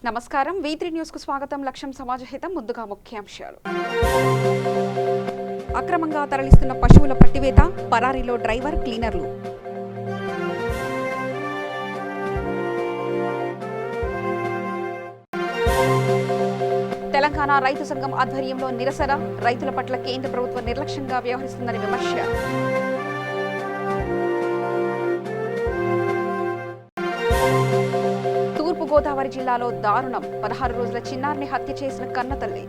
నమస్కారం V3 news కు స్వాగతం. లక్ష్యం సమాజహితం. ముందుగా ముఖ్యాంశాలు. అక్రమంగా తరలిస్తున్న పశువుల పట్టివేత, పరారీలో డ్రైవర్, క్లీనర్లు. తెలంగాణ రైతు సంఘం ఆధ్వర్యంలో నిరసన, రైతుల పట్ల కేంద్ర ప్రభుత్వం నిర్లక్ష్యంగా వ్యవహరిస్తుందని విమర్శ. తూర్పుగోదావరి జిల్లాలో దారుణం, 16 రోజుల చిన్నారిని హత్య చేసిన కన్నతల్లి.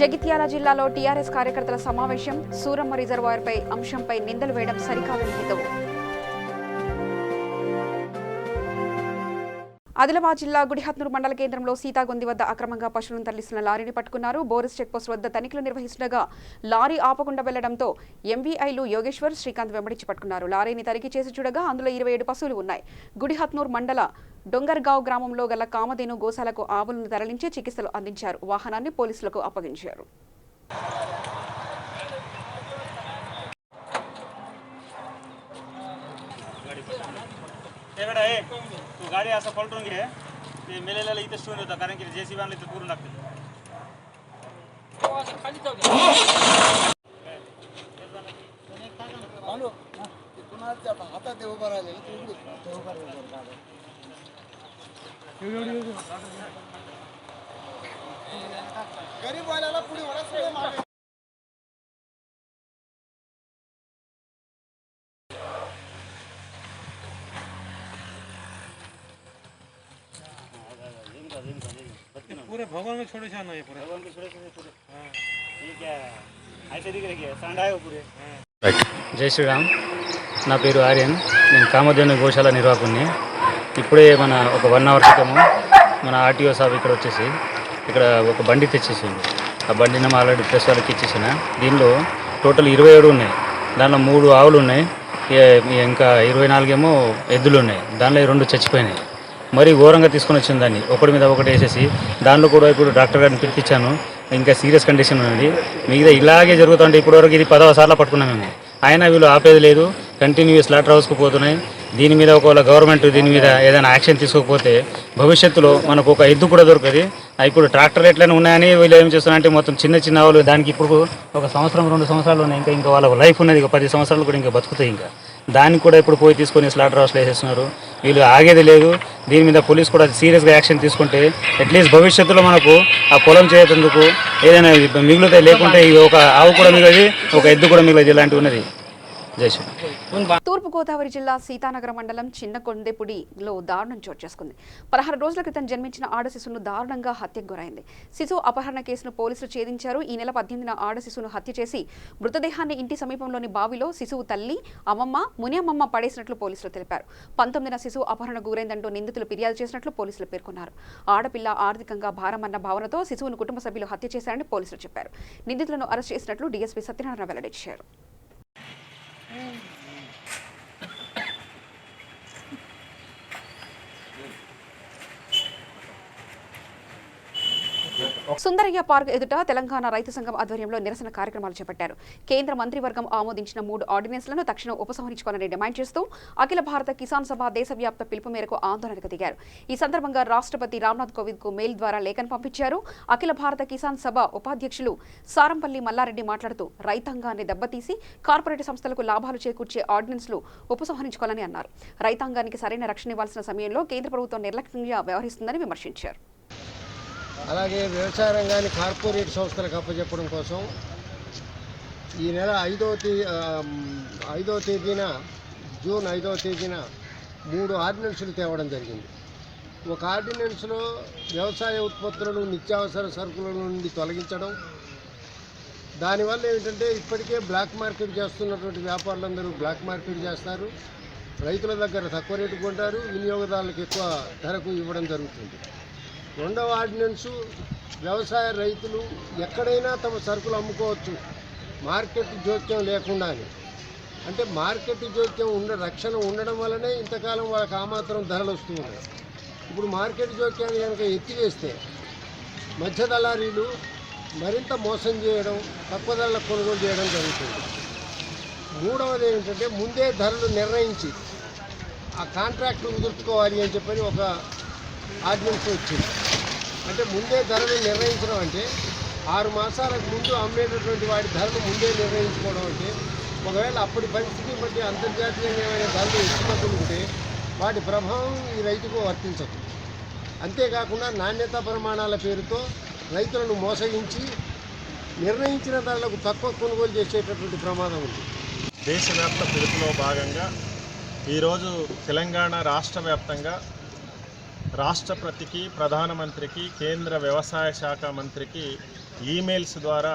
జగిత్యాల జిల్లాలో టీఆర్ఎస్ కార్యకర్తల సమావేశం, సూరమ్మ రిజర్వాయర్పై అంశంపై నిందలు వేయడం సరికాదని హితవు. ఆదిలాబాద్ జిల్లా గుడిహత్నూరు మండల కేంద్రంలో సీతాగొంది వద్ద అక్రమంగా పశువులను తరలిస్తున్న లారీని పట్టుకున్నారు. బోరస్ చెక్పోస్ట్ వద్ద తనిఖీలు నిర్వహిస్తుండగా లారీ ఆపకుండా వెళ్లడంతో ఎంవీఐలు యోగేశ్వర్, శ్రీకాంత్ వెంబడించి పట్టుకున్నారు. లారీని తనిఖీ చేసి చూడగా అందులో 27 పశువులు ఉన్నాయి. గుడిహత్నూర్ మండల డొంగర్గావ్ గ్రామంలో గల కామధేను గోశాలకు ఆవులను తరలించి చికిత్సలు అందించారు. వాహనాన్ని పోలీసులకు అప్పగించారు. तो गाड़ी असं पलटून घे ते मेलेल्याला इथं ठेवून होता कारण की जेसीबी आणली तर पूर्ण लागते. गरीब वाल्याला पुढे वरच पूरे भगवान में छोटे छाना है पूरे भगवान में छोटे हाँ ये क्या ऐसे दिख रही है सांडा है पूरे. జై శ్రీరామ్. నా పేరు ఆర్యన్. నేను కామధేను గోశాల నిర్వాహకుని. ఇప్పుడే ఒక 1 అవర్ క్రితము మన ఆర్టీఓ సాబ్ ఇక్కడ వచ్చేసి ఇక్కడ ఒక బండి తెచ్చేసింది. ఆ బండిని ఆల్రెడీ ప్రెస్ వాళ్ళకి ఇచ్చేసిన. దీనిలో టోటల్ 27 ఉన్నాయి. దాంట్లో 3 ఆవులు ఉన్నాయి, ఇంకా 24 ఏమో ఎద్దులు ఉన్నాయి. దానిలో 2 చచ్చిపోయినాయి. మరీ ఘోరంగా తీసుకొని వచ్చింది దాన్ని ఒకటి మీద ఒకటి వేసేసి. దానిలో కూడా ఇప్పుడు డాక్టర్ గారిని పిలిపించాను. ఇంకా సీరియస్ కండిషన్ ఉన్నది. మిగతా ఇలాగే జరుగుతుంటే ఇప్పటివరకు ఇది 10వ సార్లు పట్టుకున్నాం మేము. అయినా వీళ్ళు ఆపేది లేదు. కంటిన్యూస్ స్లాటర్ హౌస్కు పోతున్నాయి. దీని మీద ఒకవేళ గవర్నమెంట్ దీని మీద ఏదైనా యాక్షన్ తీసుకోకపోతే భవిష్యత్తులో మనకు ఒక ఎద్దు కూడా దొరకదు. ఇప్పుడు ట్రాక్టర్ ఎట్లనే ఉన్నాయని వీళ్ళు ఏం చేస్తున్నారంటే మొత్తం చిన్న చిన్న ఆవులు దానికి ఇప్పుడు 1 సంవత్సరం 2 సంవత్సరాలు ఉన్నాయి. ఇంకా వాళ్ళ లైఫ్ ఉన్నది. 10 సంవత్సరాలు కూడా ఇంకా బతుకుతాయి. ఇంకా దానికి కూడా ఇప్పుడు పోయి తీసుకొని స్లాటర్ హౌస్లో వేసేస్తున్నారు. వీళ్ళు ఆగేది లేదు. దీని మీద పోలీస్ కూడా సీరియస్గా యాక్షన్ తీసుకుంటే అట్లీస్ట్ భవిష్యత్తులో మనకు ఆ పొలం చేయటందుకు ఏదైనా మిగులుతాయి. లేకుంటే ఒక ఆవు కూడా మిగలది, ఒక ఎద్దు కూడా మిగలది. ఇలాంటివి ఉన్నది. తూర్పుగోదావరి జిల్లా సీతానగరం మండలం చిన్నకొండెపుడిలో దారుణం చోటు చేసుకుంది. 16 రోజుల క్రితం జన్మించిన ఆడ శిశువును దారుణంగా హత్యకు గురైంది. శిశువు అపహరణ కేసును పోలీసులు ఛేదించారు. ఈ నెల 18న ఆడ శిశువును హత్య చేసి మృతదేహాన్ని ఇంటి సమీపంలోని బావిలో శిశువు తల్లి, అమ్మమ్మ, మునియమ్మమ్మ పడేసినట్లు పోలీసులు తెలిపారు. 19న శిశువు అపహరణకు గురైందంటూ నిందితులు ఫిర్యాదు చేసినట్లు పోలీసులు పేర్కొన్నారు. ఆడపిల్ల ఆర్థికంగా భారమన్న భావనతో శిశువును కుటుంబ సభ్యులు హత్య చేశారని పోలీసులు చెప్పారు. నిందితులను అరెస్ట్ చేసినట్లు డీఎస్పీ సత్యనారాయణ వెల్లడించారు. సుందరయ్య పార్క్ ఎదుట తెలంగాణ రైతు సంఘం ఆధ్వర్యంలో నిరసన కార్యక్రమాలు చేపట్టారు. కేంద్ర మంత్రివర్గం ఆమోదించిన 3 ఆర్డినెన్స్లను తక్షణం ఉపసంహరించుకోవాలని డిమాండ్ చేస్తూ అఖిల భారత కిసాన్ సభ దేశవ్యాప్త పిలుపు మేరకు ఆందోళనకు దిగారు. ఈ సందర్భంగా రాష్ట్రపతి రామ్నాథ్ కోవింద్ కు మెయిల్ ద్వారా లేఖను పంపించారు. అఖిల భారత కిసాన్ సభ ఉపాధ్యక్షులు సారంపల్లి మల్లారెడ్డి మాట్లాడుతూ రైతాంగాన్ని దెబ్బతీసి కార్పొరేట్ సంస్థలకు లాభాలు చేకూర్చే ఆర్డినెన్స్లు ఉపసంహరించుకోవాలని అన్నారు. రైతాంగానికి సరైన రక్షణ ఇవ్వాల్సిన సమయంలో కేంద్ర ప్రభుత్వం నిర్లక్ష్యంగా వ్యవహరిస్తుందని విమర్శించారు. అలాగే వ్యవసాయ రంగాన్ని కార్పొరేట్ సంస్థలకు అప్పచెప్పడం కోసం ఈ నెల 5వ తేదీన జూన్ 5వ తేదీన 3 ఆర్డినెన్సులు తేవడం జరిగింది. ఒక ఆర్డినెన్స్లో వ్యవసాయ ఉత్పత్తులను నిత్యావసర సరుకుల నుండి తొలగించడం. దానివల్ల ఏమిటంటే ఇప్పటికే బ్లాక్ మార్కెట్ చేస్తున్నటువంటి వ్యాపారులందరూ బ్లాక్ మార్కెట్ చేస్తారు. రైతుల దగ్గర తక్కువ రేటు కొంటారు, వినియోగదారులకు ఎక్కువ ధరకు ఇవ్వడం జరుగుతుంది. 2వ ఆర్డినెన్సు వ్యవసాయ రైతులు ఎక్కడైనా తమ సరుకులు అమ్ముకోవచ్చు మార్కెట్ జోక్యం లేకుండానే. అంటే మార్కెట్ జోక్యం రక్షణ ఉండడం వల్లనే ఇంతకాలం వాళ్ళకి ఆ మాత్రం ధరలు వస్తూ ఉన్నాయి. ఇప్పుడు మార్కెట్ జోక్యాన్ని కనుక ఎత్తివేస్తే మధ్య దళారీలు మరింత మోసం చేయడం, తక్కువ ధరలకు కొనుగోలు చేయడం జరుగుతుంది. మూడవది ఏంటంటే ముందే ధరలు నిర్ణయించి ఆ కాంట్రాక్ట్ కుదుర్చుకోవాలి అని చెప్పని ఒక ఆర్డినెన్స్ వచ్చింది. అంటే ముందే ధరలు నిర్ణయించడం అంటే 6 మాసాలకు ముందు అమ్మేటటువంటి వాటి ధరలు ముందే నిర్ణయించుకోవడం అంటే ఒకవేళ అప్పటి పరిస్థితిని బట్టి అంతర్జాతీయంగా ఏమైనా ధరలు ఎక్కుతుంటే వాటి ప్రభావం ఈ రైతుకు వర్తించదు. అంతేకాకుండా నాణ్యతా ప్రమాణాల పేరుతో రైతులను మోసగించి నిర్ణయించిన ధరలకు తక్కువ కొనుగోలు చేసేటటువంటి ప్రమాదం ఉంది. దేశవ్యాప్త పిలుపులో భాగంగా ఈరోజు తెలంగాణ రాష్ట్ర వ్యాప్తంగా రాష్ట్రపతికి, ప్రధానమంత్రికి, కేంద్ర వ్యవసాయ శాఖ మంత్రికి ఈమెయిల్స్ ద్వారా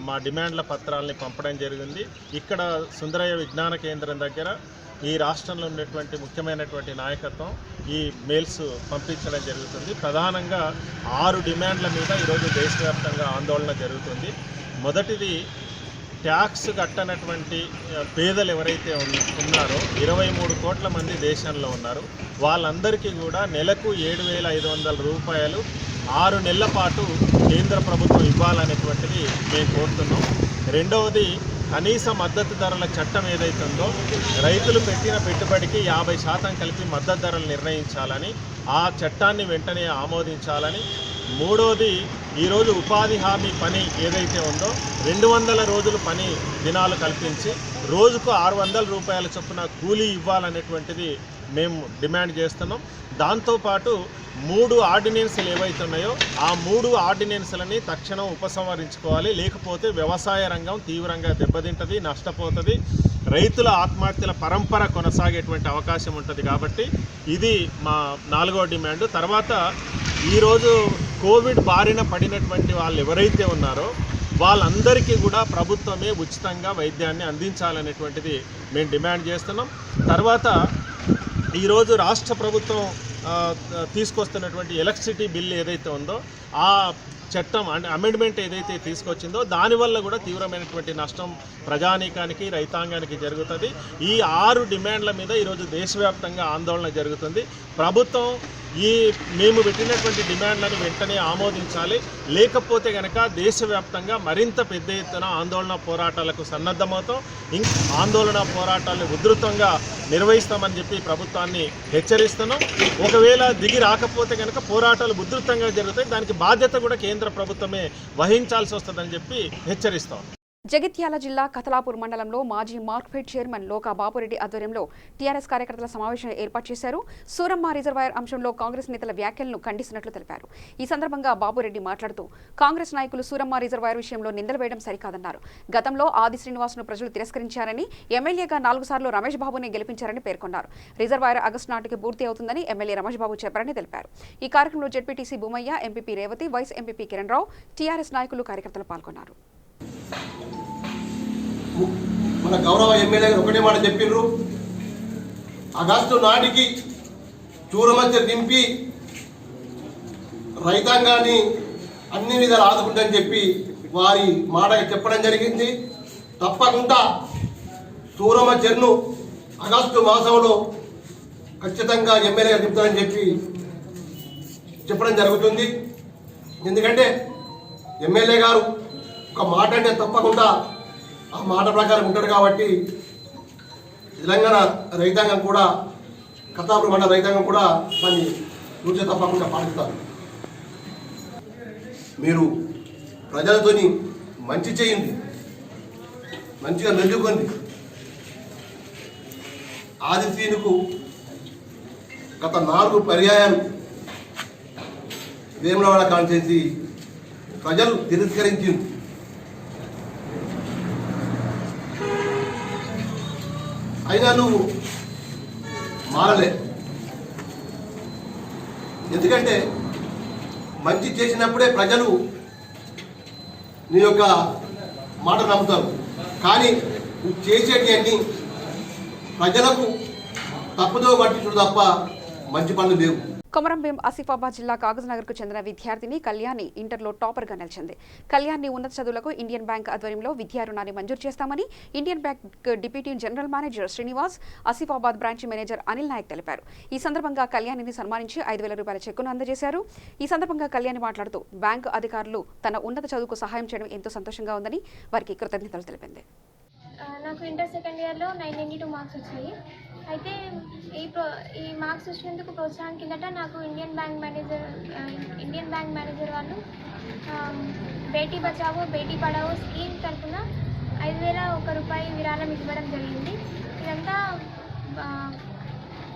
మా డిమాండ్ల పత్రాలని పంపడం జరిగింది. ఇక్కడ సుందరయ్య విజ్ఞాన కేంద్రం దగ్గర ఈ రాష్ట్రంలో ఉన్నటువంటి ముఖ్యమైనటువంటి నాయకత్వం ఈ మెయిల్స్ పంపించడం జరుగుతుంది. ప్రధానంగా 6 డిమాండ్ల మీద ఈరోజు దేశవ్యాప్తంగా ఆందోళన జరుగుతుంది. మొదటిది, ట్యాక్స్ కట్టనటువంటి పేదలు ఎవరైతే ఉన్నారో 23 కోట్ల మంది దేశంలో ఉన్నారు. వాళ్ళందరికీ కూడా నెలకు 7,500 రూపాయలు 6 నెలల పాటు కేంద్ర ప్రభుత్వం ఇవ్వాలనేటువంటిది మేము కోరుతున్నాం. రెండవది, కనీస మద్దతు ధరల చట్టం ఏదైతే ఉందో రైతులు పెట్టిన పెట్టుబడికి 50% కలిపి మద్దతు ధరలు నిర్ణయించాలని, ఆ చట్టాన్ని వెంటనే ఆమోదించాలని. మూడవది, ఈరోజు ఉపాధి హామీ పని ఏదైతే ఉందో 200 రోజులు పని దినాలు కల్పించి రోజుకు 600 రూపాయల చొప్పున కూలీ ఇవ్వాలనేటువంటిది మేము డిమాండ్ చేస్తున్నాం. దాంతోపాటు 3 ఆర్డినెన్స్లు ఏవైతే ఉన్నాయో ఆ 3 ఆర్డినెన్స్లని తక్షణం ఉపసంహరించుకోవాలి. లేకపోతే వ్యవసాయ రంగం తీవ్రంగా దెబ్బతింటుంది, నష్టపోతుంది, రైతుల ఆత్మహత్యల పరంపర కొనసాగేటువంటి అవకాశం ఉంటుంది. కాబట్టి ఇది మా 4వ డిమాండ్. తర్వాత ఈరోజు కోవిడ్ బారిన పడినటువంటి వాళ్ళు ఎవరైతే ఉన్నారో వాళ్ళందరికీ కూడా ప్రభుత్వమే ఉచితంగా వైద్యాన్ని అందించాలనేటువంటిది మేము డిమాండ్ చేస్తున్నాం. తర్వాత ఈరోజు రాష్ట్ర ప్రభుత్వం తీసుకొస్తున్నటువంటి ఎలక్ట్రిసిటీ బిల్ ఏదైతే ఉందో ఆ చట్టం అంటే అమెండ్మెంట్ ఏదైతే తీసుకొచ్చిందో దానివల్ల కూడా తీవ్రమైనటువంటి నష్టం ప్రజానీకానికి, రైతాంగానికి జరుగుతుంది. ఈ 6 డిమాండ్ల మీద ఈరోజు దేశవ్యాప్తంగా ఆందోళన జరుగుతుంది. ప్రభుత్వం మేము పెట్టినటువంటి డిమాండ్లను వెంటనే ఆమోదించాలి. లేకపోతే కనుక దేశవ్యాప్తంగా మరింత పెద్ద ఎత్తున ఆందోళన పోరాటాలకు సన్నద్ధమవుతాం. ఆందోళన పోరాటాలను ఉధృతంగా నిర్వహిస్తామని చెప్పి ప్రభుత్వాన్ని హెచ్చరిస్తున్నాం. ఒకవేళ దిగి రాకపోతే కనుక పోరాటాలు ఉధృతంగా జరుగుతాయి. దానికి బాధ్యత కూడా కేంద్ర ప్రభుత్వమే వహించాల్సి వస్తుందని చెప్పి హెచ్చరిస్తాం. జగిత్యాల జిల్లా కతలాపూర్ మండలంలో మాజీ మార్క్ఫెడ్ చైర్మన్ లోకా బాపురెడ్డి ఆధ్వర్యంలో టీఆర్ఎస్ కార్యకర్తల సమావేశం ఏర్పాటు చేశారు. సూరమ్మ రిజర్వాయర్ అంశంలో కాంగ్రెస్ నేతల వ్యాఖ్యలను ఖండిస్తున్నట్లు తెలిపారు. ఈ సందర్భంగా బాపురెడ్డి మాట్లాడుతూ కాంగ్రెస్ నాయకులు సూరమ్మ రిజర్వాయర్ విషయంలో నిందలు వేయడం సరికాదన్నారు. గతంలో ఆది శ్రీనివాసును ప్రజలు తిరస్కరించారని, ఎమ్మెల్యేగా 4 సార్లు రమేష్ బాబునే గెలిపించారని పేర్కొన్నారు. రిజర్వాయర్ ఆగస్టు నాటికి పూర్తి అవుతుందని ఎమ్మెల్యే రమేష్ బాబు చెప్పారని తెలిపారు. ఈ కార్యక్రమంలో ZPTC Bhoomaiah, MPP Revathi, vice MPP Kiran Rao, TRS నాయకులు, కార్యకర్తలు పాల్గొన్నారు. మన గౌరవ ఎమ్మెల్యే గారు ఒకటే మాట చెప్పిండ్రు, ఆగస్టు నాటికి చూరమధ్య దింపి రైతాంగాన్ని అన్ని విధాలు ఆదుకుంటారని చెప్పి వారి మాట చెప్పడం జరిగింది. తప్పకుండా చూరమధ్యను ఆగస్టు మాసంలో ఖచ్చితంగా ఎమ్మెల్యే గారు చెప్తారని చెప్పి చెప్పడం జరుగుతుంది. ఎందుకంటే ఎమ్మెల్యే గారు ఒక మాట అంటే తప్పకుండా ఆ మాట ప్రకారం ఉంటాడు. కాబట్టి తెలంగాణ రైతాంగం కూడా, కతాపూర్ మండల రైతాంగం కూడా దాన్ని చూసే తప్పకుండా పాటిస్తారు. మీరు ప్రజలతోని మంచి చేయండి, మంచిగా మెలుగుకోండి. ఆదిత్యునికి గత 4 పర్యాయాలు వేములవాడ కాన్స్టిట్యున్సీ ప్రజలు తిరస్కరించింది. అయినా నువ్వు మారలే. ఎందుకంటే మంచి చేసినప్పుడే ప్రజలు నీ యొక్క మాట నమ్ముతారు. కానీ నువ్వు చేసేటి అన్నీ ప్రజలకు తప్పుదో పట్టించుడు తప్ప మంచి పనులు లేవు. కొమరంభీం ఆసిఫాబాద్ జిల్లా కాగజ్నగర్కు చెందిన విద్యార్థిని కళ్యాణి ఇంటర్లో టాపర్గా నిలిచింది. కళ్యాణి ఉన్నత చదువులకు ఇండియన్ బ్యాంక్ ఆధ్వర్యంలో విద్యా రుణాన్ని మంజూరు చేస్తామని Indian Bank deputy general manager Srinivas, Asifabad branch manager Anil Nayak తెలిపారు. ఈ సందర్భంగా కళ్యాణిని సన్మానించి 5,000 రూపాయల చెక్కును అందజేశారు. ఈ సందర్భంగా కళ్యాణి మాట్లాడుతూ బ్యాంకు అధికారులు తన ఉన్నత చదువుకు సహాయం చేయడం ఎంతో సంతోషంగా ఉందని వారికి కృతజ్ఞతలు తెలిపింది. నాకు ఇంటర్ సెకండ్ ఇయర్లో 992 మార్క్స్ వచ్చాయి. అయితే ఈ మార్క్స్ వచ్చినందుకు ప్రోత్సాహం కిందట నాకు ఇండియన్ బ్యాంక్ మేనేజర్ వాళ్ళు బేటీ బచావో బేటీ పడావో స్కీమ్ తరఫున 5,001 రూపాయి విరాళం ఇవ్వడం జరిగింది.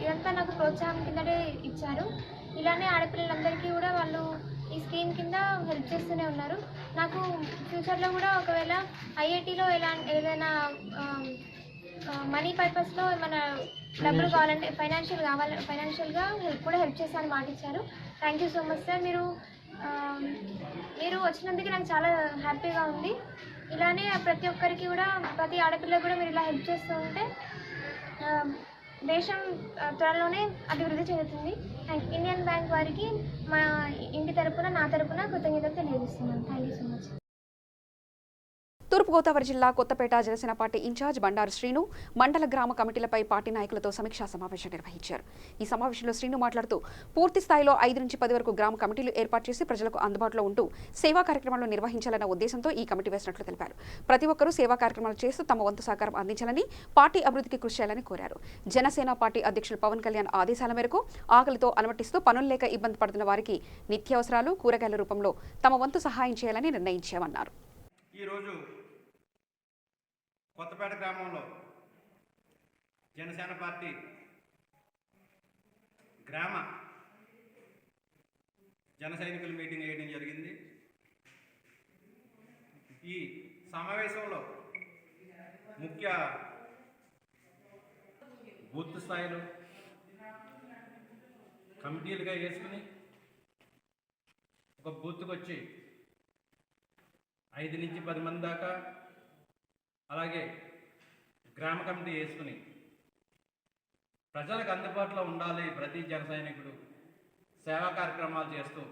ఇదంతా నాకు ప్రోత్సాహం కిందటే ఇచ్చారు. ఇలానే ఆడపిల్లలందరికీ కూడా వాళ్ళు ఈ స్కీమ్ కింద హెల్ప్ చేస్తూనే ఉన్నారు. నాకు ఫ్యూచర్లో కూడా ఒకవేళ ఐఐటీలో ఏదైనా మనీ పర్పస్లో ఏమైనా డబ్బులు కావాలంటే ఫైనాన్షియల్గా హెల్ప్ చేస్తానని మాట ఇచ్చారు. Thank you so much sir. మీరు వచ్చినందుకు నాకు చాలా హ్యాపీగా ఉంది. ఇలానే ప్రతి ఒక్కరికి కూడా ప్రతి ఆడపిల్లకి కూడా మీరు ఇలా హెల్ప్ చేస్తూ ఉంటే దేశం త్వరలోనే అభివృద్ధి చెందుతుంది. ఇండియన్ బ్యాంక్ వారికి మా ఇంటి తరపున నా తరపున కృతజ్ఞతలు తెలియజేస్తున్నాను. Thank you so much. Turpu Godavari జిల్లా కొత్తపేట జనసేన పార్టీ ఇన్ఛార్జ్ బండారు శ్రీను మండల గ్రామ కమిటీలపై పార్టీ నాయకులతో సమీక్షా సమావేశం నిర్వహించారు. ఈ సమావేశంలో శ్రీను మాట్లాడుతూ పూర్తి స్థాయిలో 5 నుంచి 10 వరకు గ్రామ కమిటీలు ఏర్పాటు చేసి ప్రజలకు అందుబాటులో ఉంటూ సేవా కార్యక్రమాలను నిర్వహించాలన్న ఉద్దేశంతో ఈ కమిటీ వేసినట్లు తెలిపారు. ప్రతి ఒక్కరూ సేవా కార్యక్రమాలు చేస్తూ తమ వంతు సహకారం అందించాలని, పార్టీ అభివృద్ధికి కృషి చేయాలని కోరారు. జనసేన పార్టీ అధ్యక్షులు పవన్ కళ్యాణ్ ఆదేశాల మేరకు ఆకలితో అలమటిస్తూ పనులు లేక ఇబ్బంది పడుతున్న వారికి నిత్యావసరాలు, కూరగాయల రూపంలో తమ వంతు సహాయం చేయాలని నిర్ణయించామన్నారు. కొత్తపేట గ్రామంలో జనసేన పార్టీ గ్రామ జన సైనికుల మీటింగ్ వేయడం జరిగింది. ఈ సమావేశంలో ముఖ్య బూత్ స్థాయిలో కమిటీలుగా వేసుకుని ఒక బూత్కి వచ్చి 5 నుంచి 10 మంది దాకా, అలాగే గ్రామ కమిటీ వేసుకుని ప్రజలకు అందుబాటులో ఉండాలి. ప్రతి జన సైనికుడు సేవా కార్యక్రమాలు చేస్తూ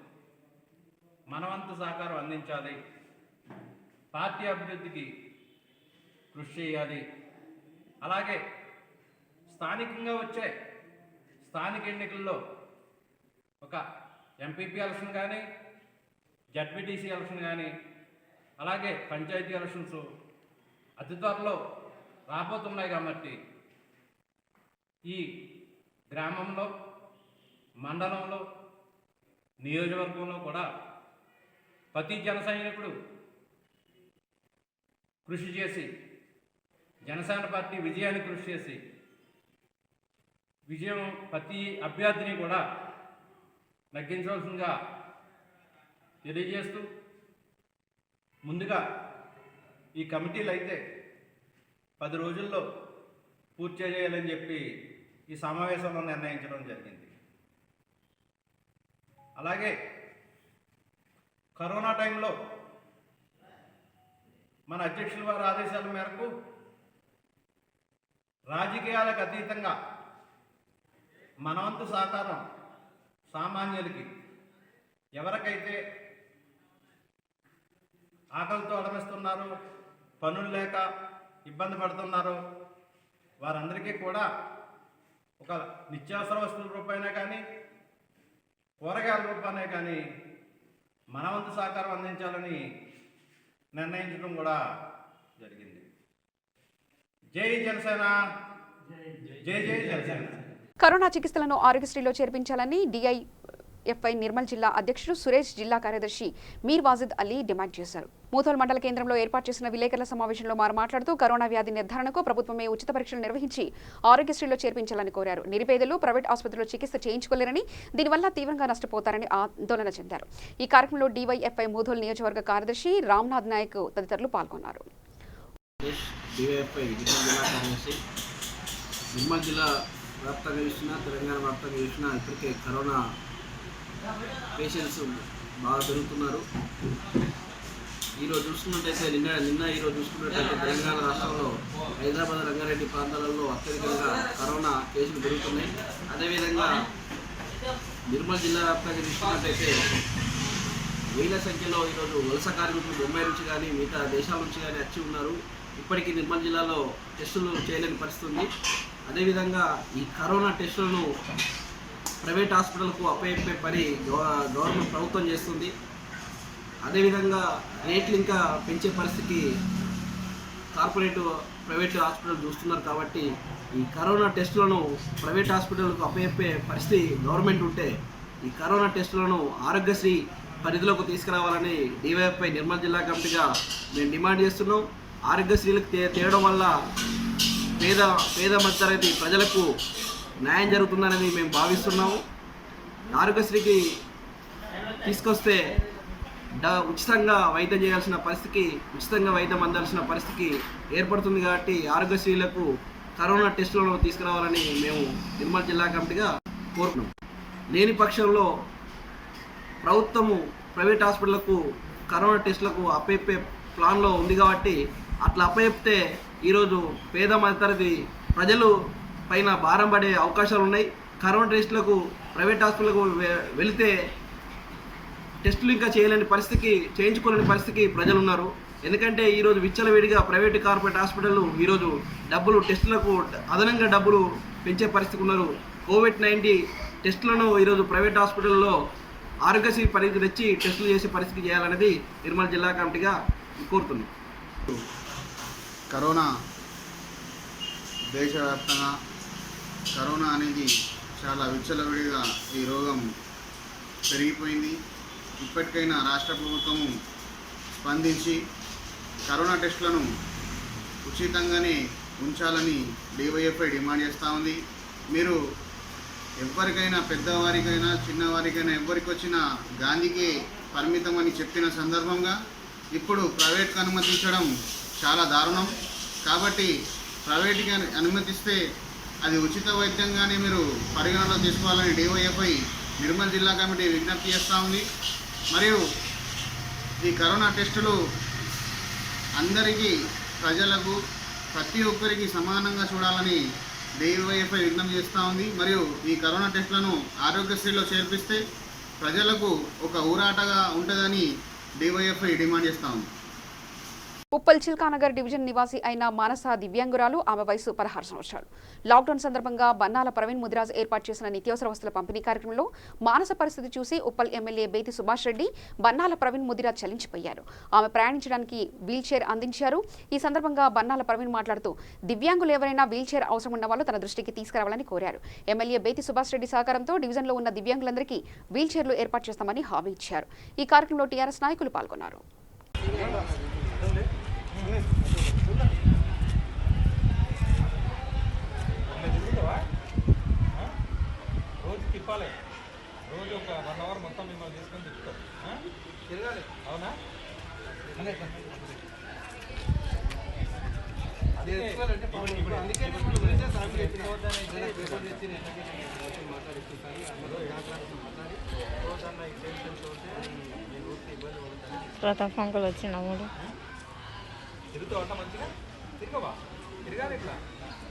మనవంతు సహకారం అందించాలి, పార్టీ అభివృద్ధికి కృషి చేయాలి. అలాగే స్థానికంగా వచ్చే స్థానిక ఎన్నికల్లో ఒక ఎంపీపీ ఎలక్షన్ కానీ, జడ్పీటీసీ ఎలక్షన్ కానీ, అలాగే పంచాయతీ ఎలక్షన్స్ అతి త్వరలో రాబోతున్నాయి. కాబట్టి ఈ గ్రామంలో, మండలంలో, నియోజకవర్గంలో కూడా ప్రతి జన సైనికుడు కృషి చేసి జనసేన పార్టీ విజయాన్ని కృషి చేసి ప్రతి అభ్యర్థిని కూడా నగ్గించవలసిందిగా తెలియజేస్తూ, ముందుగా ఈ కమిటీలు అయితే 10 రోజుల్లో పూర్తి చేయాలని చెప్పి ఈ సమావేశంలో నిర్ణయించడం జరిగింది. అలాగే కరోనా టైంలో మన అధ్యక్షుల వారి ఆదేశాల మేరకు రాజకీయాలకు అతీతంగా మనవంతు సహకారం సామాన్యులకి, ఎవరికైతే ఆకలితో అలమేస్తున్నారో, పనులు లేక ఇబ్బంది పడుతున్నారో వారందరికీ కూడా ఒక నిత్యావసర వస్తువుల రూపాయనే కానీ, కూరగాయల రూపాయనే కానీ మనవంతు సహకారం అందించాలని నిర్ణయించడం కూడా జరిగింది. జై జనసేన, జై జై జనసేన. కరోనా చికిత్సలను ఆరోగ్యశ్రీలో చేర్పించాలని DIFI నిర్మల్ జిల్లా అధ్యక్షుడు సురేష్, జిల్లా కార్యదర్శి మీర్ వాజిద్ అలీ డిమాండ్ చేశారు. మూతోల్ మండల కేంద్రంలో ఏర్పాటు చేసిన విలేకరుల సమావేశంలో వారు మాట్లాడుతూ కరోనా వ్యాధి నిర్ధారణకు ప్రభుత్వమే ఉచిత పరీక్షలు నిర్వహించి ఆరోగ్యశ్రీలో చేర్పించాలని కోరారు. నిరుపేదలు ప్రైవేట్ ఆసుపత్రుల్లో చికిత్స చేయించుకోలేరని, దీనివల్ల తీవ్రంగా నష్టపోతారని ఆందోళన చెందారు. ఈ కార్యక్రమంలో DYFI మూతోల్ నియోజకవర్గ కార్యదర్శి రామ్నాథ్ నాయక్ తదితరులు పాల్గొన్నారు. నిర్మల్ జిల్లా వ్యాప్తంగా చూసినా, తెలంగాణ వ్యాప్తంగా చూసినా ఇప్పటికే కరోనా పేషెంట్స్ బాగా పెరుగుతున్నారు. ఈరోజు చూసుకున్నట్టయితే ఈరోజు చూసుకున్నట్టయితే తెలంగాణ రాష్ట్రంలో హైదరాబాద్, రంగారెడ్డి ప్రాంతాలలో అత్యధికంగా కరోనా కేసులు పెరుగుతున్నాయి. అదేవిధంగా నిర్మల్ జిల్లా వ్యాప్తంగా చూసుకున్నట్టయితే వేల సంఖ్యలో ఈరోజు వలస కార్మికులు బొంబాయి నుంచి కానీ మిగతా దేశాల నుంచి కానీ వచ్చి ఉన్నారు. ఇప్పటికీ నిర్మల్ జిల్లాలో టెస్టులు చేయలేని పరిస్థితి ఉంది. అదేవిధంగా ఈ కరోనా టెస్టులను ప్రైవేట్ హాస్పిటల్కు అప్పచెప్పే పని గవర్నమెంట్ ప్రభుత్వం చేస్తుంది. అదేవిధంగా రేట్లు ఇంకా పెంచే పరిస్థితి ప్రైవేట్ హాస్పిటల్ చూస్తున్నారు. కాబట్టి ఈ కరోనా టెస్టులను ప్రైవేట్ హాస్పిటల్కు అప్పచెప్పే పరిస్థితి గవర్నమెంట్ ఉంటే ఈ కరోనా టెస్టులను ఆరోగ్యశ్రీ పరిధిలోకి తీసుకురావాలని డివైఎఫ్ఐ నిర్మల్ జిల్లా కమిటీగా మేము డిమాండ్ చేస్తున్నాం. ఆరోగ్యశ్రీలకు తేవడం వల్ల పేద మధ్యతరగతి ప్రజలకు న్యాయం జరుగుతుందని మేము భావిస్తున్నాము. ఆరోగ్యశ్రీకి తీసుకొస్తే ఉచితంగా వైద్యం చేయాల్సిన పరిస్థితికి, ఉచితంగా వైద్యం అందాల్సిన పరిస్థితికి ఏర్పడుతుంది. కాబట్టి ఆరోగ్యశ్రీలకు కరోనా టెస్టులను తీసుకురావాలని మేము నిర్మల్ జిల్లా కమిటీగా కోరుతున్నాం. లేని పక్షంలో ప్రభుత్వము ప్రైవేట్ హాస్పిటళ్లకు కరోనా టెస్టులకు అప్పచెప్పే ప్లాన్లో ఉంది. కాబట్టి అట్లా అప్పచెప్తే ఈరోజు పేద మధ్యతరగతి ప్రజలు పైన భారం పడే అవకాశాలు ఉన్నాయి. కరోనా టెస్టులకు ప్రైవేట్ హాస్పిటల్కు వెళితే టెస్టులు ఇంకా చేయించుకోలేని పరిస్థితికి ప్రజలు ఉన్నారు. ఎందుకంటే ఈరోజు విచ్చలవిడిగా ప్రైవేటు కార్పొరేట్ హాస్పిటళ్ళు ఈరోజు టెస్టులకు అదనంగా డబ్బులు పెంచే పరిస్థితికి ఉన్నారు. కోవిడ్-19 టెస్టులను ఈరోజు ప్రైవేట్ హాస్పిటల్లో ఆరోగ్యశ్రీ పరిధికి తెచ్చి టెస్టులు చేసే పరిస్థితి చేయాలనేది నిర్మల్ జిల్లా కమిటీగా కోరుతున్నాం. కరోనా దేశవ్యాప్తంగా కరోనా అనేది చాలా విచ్చలవిడిగా ఈ రోగం పెరిగిపోయింది. ఇప్పటికైనా రాష్ట్ర ప్రభుత్వము స్పందించి కరోనా టెస్టులను ఉచితంగానే ఉంచాలని డివైఎఫ్ఐ డిమాండ్ చేస్తూ ఉంది. మీరు ఎవరికైనా, పెద్దవారికైనా చిన్నవారికైనా, ఎవరికి వచ్చినా గాంధీకి పరిమితం అని చెప్పిన సందర్భంగా ఇప్పుడు ప్రైవేట్కి అనుమతించడం చాలా దారుణం. కాబట్టి ప్రైవేట్కి అనుమతిస్తే అది ఉచిత వైద్యంగానే మీరు పరిగణలో తీసుకోవాలని డివైఎఫ్ఐ నిర్మల్ జిల్లా కమిటీ విజ్ఞప్తి చేస్తూ ఉంది. మరియు ఈ కరోనా టెస్టులు అందరికీ, ప్రజలకు, ప్రతి ఒక్కరికి సమానంగా చూడాలని డివైఎఫ్ఐ విజ్ఞప్తి చేస్తూ ఉంది. మరియు ఈ కరోనా టెస్టులను ఆరోగ్యశ్రీలో చేర్పిస్తే ప్రజలకు ఒక ఊరాటగా ఉంటుందని డివైఎఫ్ఐ డిమాండ్ చేస్తూ ఉంది. ఉప్పల్ చిల్కానగర్ డివిజన్ నివాసి అయిన మానస దివ్యాంగురాలు. ఆమె వయసు 16 సంవత్సరాలు. లాక్డౌన్ సందర్భంగా బన్నాల ప్రవీణ్ ముదిరాజ్ ఏర్పాటు చేసిన నిత్యావసర వస్తువుల పంపిణీ కార్యక్రమంలో మానస పరిస్థితి చూసి ఉప్పల్ ఎమ్మెల్యే బేతి సుభాష్ రెడ్డి బన్నాల ప్రవీణ్ ముదిరాజ్ చలించిపోయారు. ఆమె ప్రయాణించడానికి వీల్ చైర్ అందించారు. ఈ సందర్భంగా బన్నాల ప్రవీణ్ మాట్లాడుతూ దివ్యాంగులు ఎవరైనా వీల్ చైర్ అవసరం ఉన్న వాళ్ళు తన దృష్టికి తీసుకురావాలని కోరారు. ఎమ్మెల్యే బేతి సుభాష్ రెడ్డి సహకారంతో డివిజన్లో ఉన్న దివ్యాంగులందరికీ వీల్ చైర్లు ఏర్పాటు చేస్తామని హామీ ఇచ్చారు. ఈ కార్యక్రమంలో టీఆర్ఎస్ నాయకులు పాల్గొన్నారు. రోజు తిప్పాలి. రోజు ఒక 1 అవర్ మొత్తం మిమ్మల్ని తీసుకొని తిప్పుతాం. తిరగాలి. అవునా? ప్రతాపంకులు వచ్చిన మూడు తిరుగుతూ ఉంటా మంచిగా. తిరగవా? తిరగాలి. ఇట్లా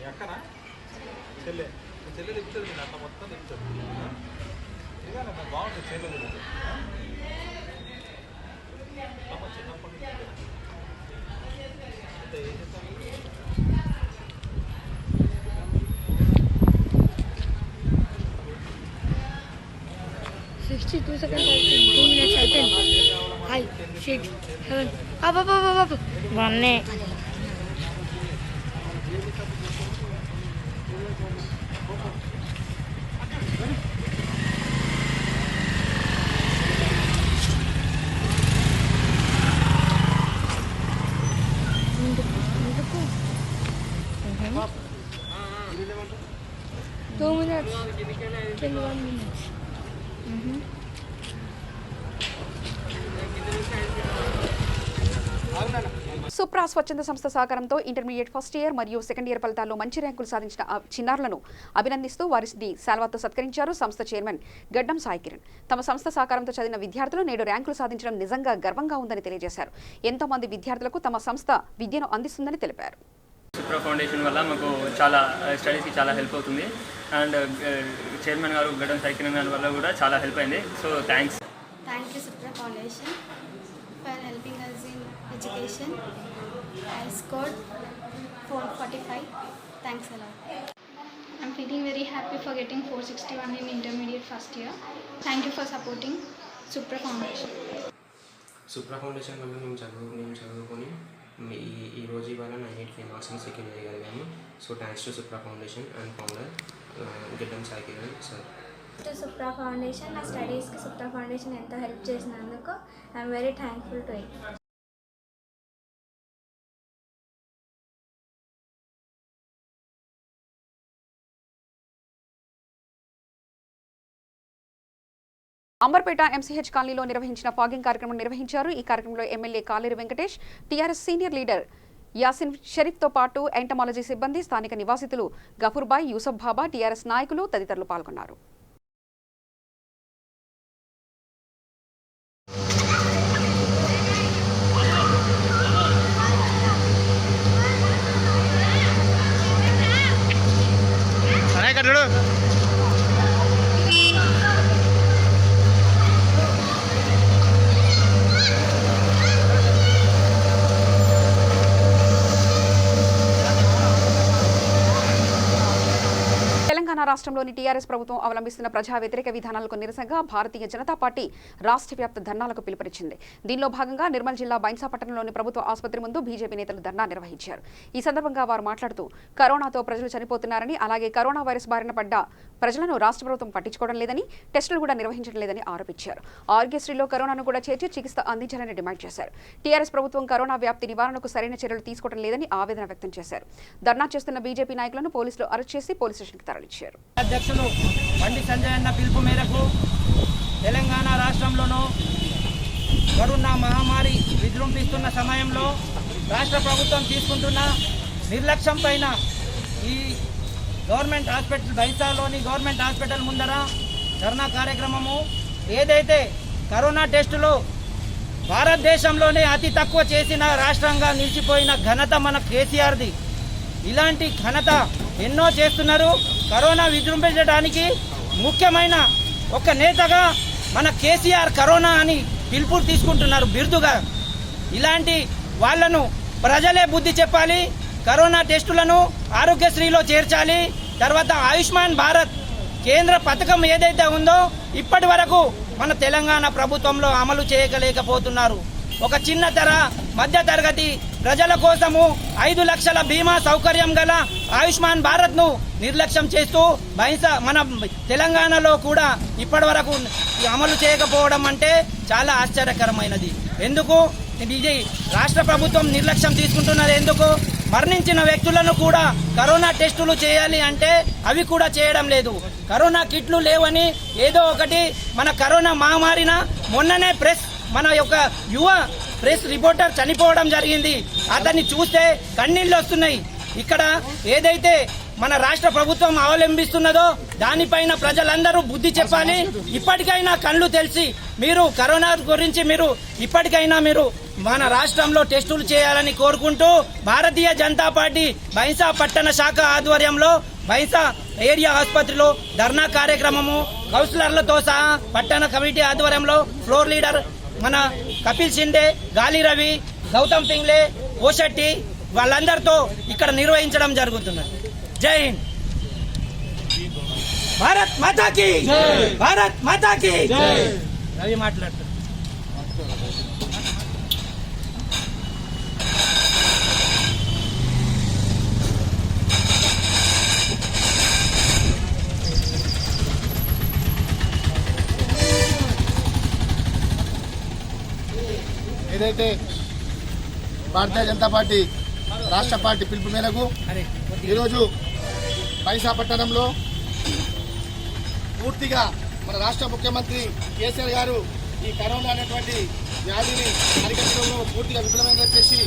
ఎక్కనా చెల్లె తిప్పుతుంది. నేను అట్లా మొత్తం తిప్పుతుంది. తిరగాలి. బాగుంటుంది చెల్లె తిరుగుతుంది. చిన్నప్పటి నుంచి ఏం చేస్తాను. 62 seconds. 2 minutes అయిపోయింది. 5 6 7 అబ్బబ్బబ్బబ్బ 1 2 minutes. 21 minutes. సుప్రా స్వచ్ఛంద సంస్థ సహకారంతో ఇంటర్మీడియట్ ఫస్ట్ ఇయర్ మరియు సెకండ్ ఇయర్ ఫలితాల్లో మంచి ర్యాంకులు సాధించిన చిన్నారులను అభినందిస్తూ వారిని శాల్వాతో సత్కరించారు సంస్థ చైర్మన్ గడ్డం సాయి కిరణ్. తమ సంస్థ సహకారంతో చదివిన విద్యార్థులు నేడు ర్యాంకులు సాధించడం నిజంగా గర్వంగా ఉందని తెలియజేశారు. ఎంతో మంది విద్యార్థులకు తమ సంస్థ విద్యను అందిస్తుందని తెలిపారు. సుప్రా ఫౌండేషన్ వల్ల మాకు చాలా స్టడీస్కి చాలా హెల్ప్ అవుతుంది. అండ్ చైర్మన్ గారు గడ్డం సాయి కిరణ్ గారి వల్ల కూడా చాలా హెల్ప్ అయింది. So thank you Supra foundation for helping us in education. I scored 445. Thanks a lot. I'm feeling very happy for getting 461 in intermediate first year. Thank you for supporting Supra Foundation. Supra Foundation వల్ల మేము చదువుకొని ఈరోజు ఇవాళ 985 మార్క్స్ని secure చేయగలిగాము. So thanks to Supra foundation and founder Giddam Sai Kiran sir. Supra foundation నా స్టడీస్కి Supra foundation ఎంతో హెల్ప్ చేసినందుకు I'm very thankful to it. Amberpet MCH కాలనీలో నిర్వహించిన ఫాగింగ్ కార్యక్రమం నిర్వహించారు. ఈ కార్యక్రమంలో MLA Kaleru Venkatesh, TRS senior leader Yasin షరీఫ్తో పాటు ఎంటమాలజీ సిబ్బంది, స్థానిక నివాసితులు గఫూర్బాయ్, యూసఫ్ బాబా, టీఆర్ఎస్ నాయకులు తదితరులు పాల్గొన్నారు. తెలంగాణ రాష్ట్రంలోని టీఆర్ఎస్ ప్రభుత్వం అవలంబిస్తున్న ప్రజా వ్యతిరేక విధానాలకు నిరసనగా భారతీయ జనతా పార్టీ రాష్ట్ర వ్యాప్త ధర్నాలకు పిలుపునిచ్చింది. దీనిలో భాగంగా నిర్మల్ జిల్లా బైన్సా పట్టణంలోని ప్రభుత్వ ఆసుపత్రి ముందు బీజేపీ నేతలు ధర్నా నిర్వహించారు. ఈ సందర్భంగా వారు మాట్లాడుతూ కరోనాతో ప్రజలు చనిపోతున్నారని, అలాగే కరోనా వైరస్ బారిన పడ్డ ప్రజలను రాష్ట్ర ప్రభుత్వం పట్టించుకోవడం లేదని, టెస్టులు కూడా నిర్వహించడం లేదని ఆరోపించారు. ఆరోగ్యశ్రీలో కరోనాను కూడా చేర్చి చికిత్స అందించాలని డిమాండ్ చేశారు. టీఆర్ఎస్ ప్రభుత్వం కరోనా వ్యాప్తి నివారణకు సరైన చర్యలు తీసుకోవడం లేదని ఆవేదన వ్యక్తం చేశారు. ధర్నా చేస్తున్న బీజేపీ నాయకులను పోలీసులు అరెస్ట్ చేసి పోలీస్ స్టేషన్కి తరలించారు. అధ్యక్షులు బండి సంజయ్ అన్న పిలుపు మేరకు తెలంగాణ రాష్ట్రంలోనూ కరోనా మహమ్మారి విజృంభిస్తున్న సమయంలో రాష్ట్ర ప్రభుత్వం తీసుకుంటున్న నిర్లక్ష్యం పైన ఈ గవర్నమెంట్ హాస్పిటల్ బైసాలోని గవర్నమెంట్ హాస్పిటల్ ముందర ధర్నా కార్యక్రమము ఏదైతే కరోనా టెస్టులో భారతదేశంలోనే అతి తక్కువ చేసిన రాష్ట్రంగా నిలిచిపోయిన ఘనత మన కేసీఆర్ది. ఇలాంటి ఘనత ఎన్నో చేస్తున్నారు. కరోనా విజృంభించడానికి ముఖ్యమైన ఒక నేతగా మన కేసీఆర్ కరోనా అని పిలుపు తీసుకుంటున్నారు బిరుదుగా. ఇలాంటి వాళ్లను ప్రజలే బుద్ధి చెప్పాలి. కరోనా టెస్టులను ఆరోగ్యశ్రీలో చేర్చాలి. తర్వాత ఆయుష్మాన్ భారత్ కేంద్ర పథకం ఏదైతే ఉందో ఇప్పటి వరకు మన తెలంగాణ ప్రభుత్వంలో అమలు చేయలేకపోతున్నారు. ఒక చిన్న మధ్య తరగతి ప్రజల కోసము 5 లక్షల బీమా సౌకర్యం గల ఆయుష్మాన్ భారత్ ను నిర్లక్ష్యం చేస్తూ మన తెలంగాణలో కూడా ఇప్పటి వరకు అమలు చేయకపోవడం అంటే చాలా ఆశ్చర్యకరమైనది. ఎందుకు ఇది రాష్ట్ర ప్రభుత్వం నిర్లక్ష్యం తీసుకుంటున్నది? ఎందుకు మరణించిన వ్యక్తులను కూడా కరోనా టెస్టులు చేయాలి అంటే అవి కూడా చేయడం లేదు. కరోనా కిట్లు లేవని ఏదో ఒకటి మన కరోనా మహమ్మారిన మొన్ననే మన యొక్క యువ ప్రెస్ రిపోర్టర్ చనిపోవడం జరిగింది. అతన్ని చూస్తే కన్నీళ్ళు వస్తున్నాయి. ఇక్కడ ఏదైతే మన రాష్ట్ర ప్రభుత్వం అవలంబిస్తున్నదో దానిపైన ప్రజలందరూ బుద్ధి చెప్పాలి. ఇప్పటికైనా కళ్ళు తెలిసి మీరు కరోనా గురించి ఇప్పటికైనా మన రాష్ట్రంలో టెస్టులు చేయాలని కోరుకుంటూ భారతీయ జనతా పార్టీ బైన్సా పట్టణ శాఖ ఆధ్వర్యంలో బైన్సా ఏరియా ఆసుపత్రిలో ధర్నా కార్యక్రమము కౌన్సిలర్లతో సహా పట్టణ కమిటీ ఆధ్వర్యంలో ఫ్లోర్ లీడర్ మన కపిల్ షిండే, గాలి రవి, గౌతమ్ పింగ్లే, ఓషెట్టి వాళ్ళందరితో ఇక్కడ నిర్వహించడం జరుగుతున్నది. జై హింద్. భారత్ మాతాకి భారత్ మాతాకి రవి మాట్లాడుతున్నారు. ఏదైతే భారతీయ జనతా పార్టీ రాష్ట్ర పార్టీ పిలుపు మేరకు ఈరోజు బైన్సా పట్టణంలో పూర్తిగా మన రాష్ట్ర ముఖ్యమంత్రి కేసీఆర్ గారు ఈ కరోనా అనేటువంటి వ్యాధిని అరికట్టడంలో పూర్తిగా విఫలమైన చెప్పేసి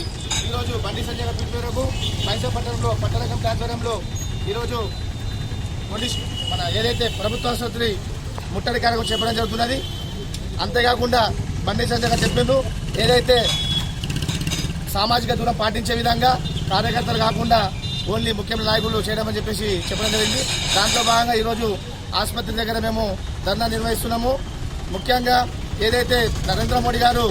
ఈరోజు బండి సంజయ్ పిలుపు మేరకు బైన్సా పట్టణంలో పట్టణ కమిటీ ఆధ్వర్యంలో ఈరోజు మన ఏదైతే ప్రభుత్వ ఆసుపత్రి ముట్టడి కార్యక్రమం చెప్పడం జరుగుతున్నది. అంతేకాకుండా బండి సంజయ్ గారు చెప్పిండ్రు ఏదైతే సామాజిక దూరం పాటించే విధంగా కార్యకర్తలు కాకుండా ఓన్లీ ముఖ్యమైన నాయకులు చేయడం అని చెప్పేసి చెప్పడం జరిగింది. దాంట్లో భాగంగా ఈరోజు ఆసుపత్రి దగ్గర మేము ధర్నా నిర్వహిస్తున్నాము. ముఖ్యంగా ఏదైతే నరేంద్ర మోడీ గారు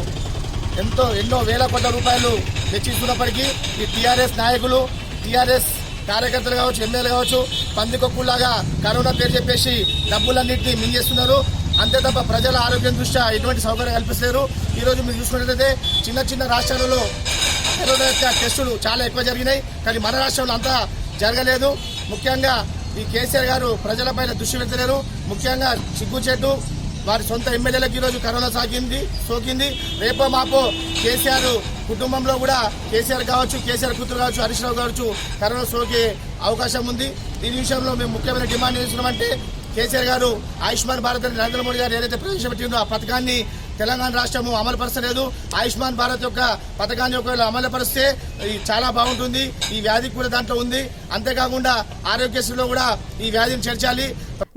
ఎన్నో వేల కోట్ల రూపాయలు వెచ్చిస్తున్నప్పటికీ ఈ టీఆర్ఎస్ నాయకులు, టీఆర్ఎస్ కార్యకర్తలు కావచ్చు, ఎమ్మెల్యేలు కావచ్చు, పందికొక్కులాగా కరోనా పేరు చెప్పేసి డబ్బులన్నింటినీ మింగేస్తున్నారు. అంతే తప్ప ప్రజల ఆరోగ్యం దృష్ట్యా ఎటువంటి సౌకర్యం కల్పిస్తారు. ఈరోజు మీరు చూసుకున్నట్లయితే చిన్న రాష్ట్రాలలో కరోనా యొక్క టెస్టులు చాలా ఎక్కువ జరిగినాయి. కానీ మన రాష్ట్రంలో అంతా జరగలేదు. ముఖ్యంగా ఈ కేసీఆర్ గారు ప్రజలపైన దృష్టి పెట్టలేరు. ముఖ్యంగా సిగ్గుచేటు వారి సొంత ఎమ్మెల్యేలకు ఈరోజు కరోనా సోకింది. రేపో మాపో కేసీఆర్ కుటుంబంలో కూడా కేసీఆర్ కావచ్చు, కేసీఆర్ కూతురు కావచ్చు, హరీష్ రావు కావచ్చు కరోనా సోకే అవకాశం ఉంది. దీని విషయంలో మేము ముఖ్యమైన డిమాండ్ చేస్తున్నామంటే కేసీఆర్ గారు ఆయుష్మాన్ భారత్ అని నరేంద్ర మోడీ గారు ఏదైతే ప్రవేశపెట్టిందో ఆ పథకాన్ని తెలంగాణ రాష్ట్రము అమలు పరచలేదు. ఆయుష్మాన్ భారత్ యొక్క పథకాన్ని ఒకవేళ అమలు పరిస్తే చాలా బాగుంటుంది. ఈ వ్యాధి కూడా దాంట్లో ఉంది. అంతేకాకుండా ఆరోగ్యశ్రీలో కూడా ఈ వ్యాధిని చేర్చాలి.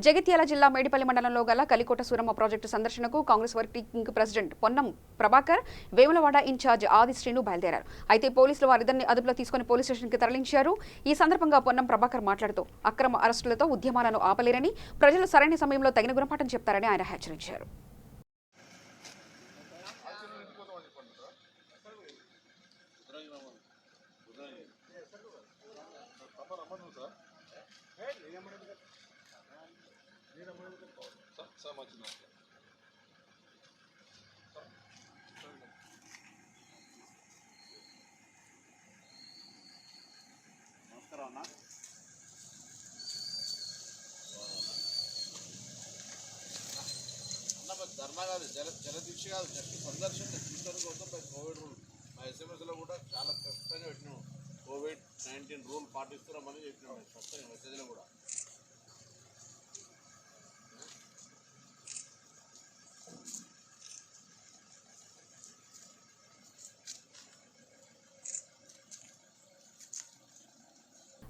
జగిత్యాల జిల్లా మేడిపల్లి మండలంలో గల కలికోట సూరమ్మ ప్రాజెక్టు సందర్శనకు Congress working president Ponnam Prabhakar, Vemulawada incharge Adi Srinu బయలుదేరారు. అయితే పోలీసులు వారిద్దరిని అదుపులో తీసుకుని పోలీస్ స్టేషన్కి తరలించారు. ఈ సందర్భంగా పొన్నం ప్రభాకర్ మాట్లాడుతూ అక్రమ అరెస్టులతో ఉద్యమాలను ఆపలేరని, ప్రజలు సరైన సమయంలో తగిన గుణపాఠం చెప్తారని ఆయన హెచ్చరించారు. ధర్నా కాదు, జలదీక్ష కాదు, జస్ట్ సందర్శన తీసుకోవడం కోసం కోవిడ్ రూల్ మా ఎస్ఎంఎస్లో కూడా చాలా స్పష్టంగా పెట్టినాం. COVID-19 రూల్ పాటిస్తున్నామని చెప్పినాం స్పష్టంగా మెసేజ్లో కూడా.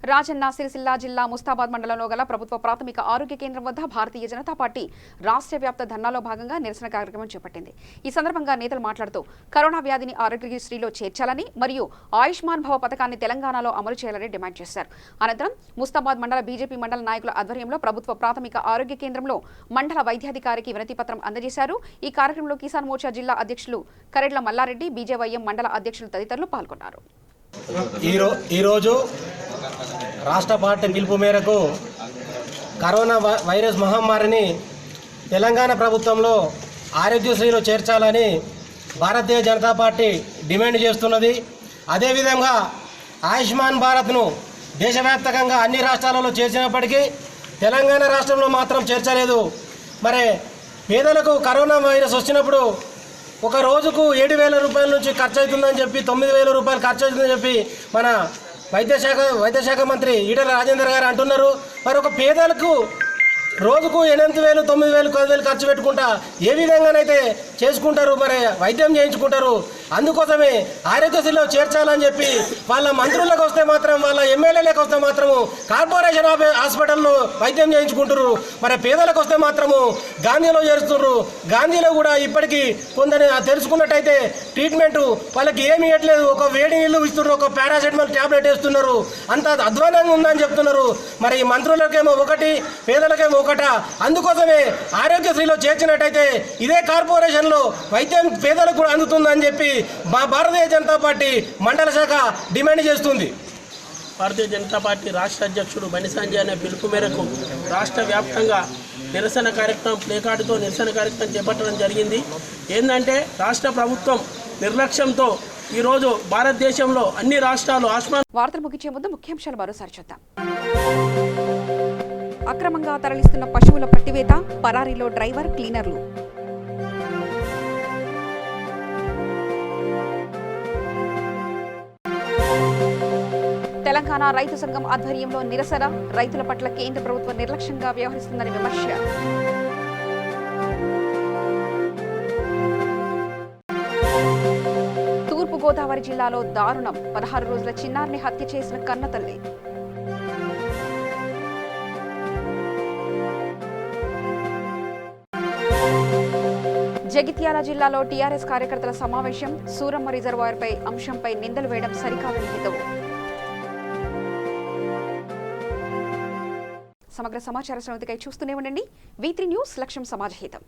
రాజన్న సిరిసిల్ల జిల్లా ముస్తాబాద్ మండలంలో గల ప్రభుత్వ ప్రాథమిక ఆరోగ్య కేంద్రం వద్ద భారతీయ జనతా పార్టీ రాష్ట్ర వ్యాప్త ధర్నాలో భాగంగా నిరసన కార్యక్రమం చేపట్టింది. ఈ సందర్భంగా నేతలు మాట్లాడుతూ కరోనా వ్యాధిని ఆరోగ్యశ్రీలో చేర్చాలని మరియు ఆయుష్మాన్ భవ పథకాన్ని తెలంగాణలో అమలు చేయాలని డిమాండ్ చేశారు. అనంతరం ముస్తాబాద్ మండల బీజేపీ మండల నాయకుల ఆధ్వర్యంలో ప్రభుత్వ ప్రాథమిక ఆరోగ్య కేంద్రంలో మండల వైద్యాధికారికి వినతి పత్రం అందజేశారు. ఈ కార్యక్రమంలో కిసాన్ మోర్చా జిల్లా అధ్యక్షులు కరెడ్ల మల్లారెడ్డి, బీజేవైఎం మండల అధ్యక్షులు తదితరులు పాల్గొన్నారు. ఈరోజు రాష్ట్ర పార్టీ పిలుపు మేరకు కరోనా వైరస్ మహమ్మారిని తెలంగాణ ప్రభుత్వంలో ఆరోగ్యశ్రీలో చేర్చాలని భారతీయ జనతా పార్టీ డిమాండ్ చేస్తున్నది. అదేవిధంగా ఆయుష్మాన్ భారత్ను దేశవ్యాప్తంగా అన్ని రాష్ట్రాలలో చేర్చినప్పటికీ తెలంగాణ రాష్ట్రంలో మాత్రం చేర్చలేదు. మరి పేదలకు కరోనా వైరస్ వచ్చినప్పుడు ఒక రోజుకు 7,000 రూపాయల నుంచి ఖర్చు అవుతుందని చెప్పి 9,000 రూపాయలు ఖర్చు అవుతుందని చెప్పి మన వైద్యశాఖ మంత్రి ఈటెల రాజేందర్ గారు అంటున్నారు. మరి ఒక పేదలకు రోజుకు 8,000, 9,000, 10,000 ఖర్చు పెట్టుకుంటా ఏ విధంగానైతే చేసుకుంటారు, మరి వైద్యం చేయించుకుంటారు. అందుకోసమే ఆరోగ్యశ్రీలో చేర్చాలని చెప్పి వాళ్ళ మంత్రులకు వస్తే మాత్రం, వాళ్ళ ఎమ్మెల్యేలకు వస్తే మాత్రము కార్పొరేషన్ హాస్పిటల్లో వైద్యం చేయించుకుంటారు. మరి పేదలకు వస్తే మాత్రము గాంధీలో చేరుస్తున్నారు. గాంధీలో కూడా ఇప్పటికీ కొందరు తెలుసుకున్నట్టయితే ట్రీట్మెంటు వాళ్ళకి ఏమి ఇవ్వట్లేదు. ఒక వేడి నీళ్ళు ఇస్తున్నారు, ఒక పారాసెటమాల్ ట్యాబ్లెట్ వేస్తున్నారు. అంత అధ్వానంగా ఉందని చెప్తున్నారు. మరి ఈ మంత్రులకేమో ఒకటి, పేదలకేమో ఒకట. అందుకోసమే ఆరోగ్యశ్రీలో చేర్చినట్టయితే ఇదే కార్పొరేషన్లో వైద్యం పేదలకు కూడా అందుతుందని చెప్పి మా భారతీయ జనతా పార్టీ మండల శాఖ డిమాండ్ చేస్తుంది. భారతీయ జనతా పార్టీ రాష్ట్ర అధ్యక్షుడు బండి సంజయ్ అనే పిలుపు మేరకు రాష్ట్ర వ్యాప్తంగా నిరసన కార్యక్రమం ప్లేకార్డుతో నిరసన కార్యక్రమం చేపట్టడం జరిగింది. ఏంటంటే రాష్ట్ర ప్రభుత్వం నిర్లక్ష్యంతో ఈరోజు భారతదేశంలో అన్ని రాష్ట్రాలు ఆయుష్మాన్. వార్తలు ముగించే ముందు ముఖ్యాంశాలు మరోసారి చూద్దాం. అక్రమంగా తరలిస్తున్న పశువుల పట్టివేత, పరారీలో డ్రైవర్, క్లీనర్లు. తెలంగాణ రైతు సంఘం ఆధ్వర్యంలో నిరసన, రైతుల పట్ల కేంద్ర ప్రభుత్వం నిర్లక్ష్యంగా వ్యవహరిస్తుందని విమర్శ. తూర్పుగోదావరి జిల్లాలో దారుణం, 16 రోజుల చిన్నారిని హత్య చేసిన కన్నతల్లి. జగిత్యాల జిల్లాలో టీఆర్ఎస్ కార్యకర్తల సమావేశం, సూరమ్మ రిజర్వాయర్పై అంశంపై నిందలు వేయడం సరికాదని హితవు. సమగ్ర సమాచార శ్రవణతకై చూస్తూనే ఉండండి. V3 న్యూస్, లక్ష్యం సమాజహితం.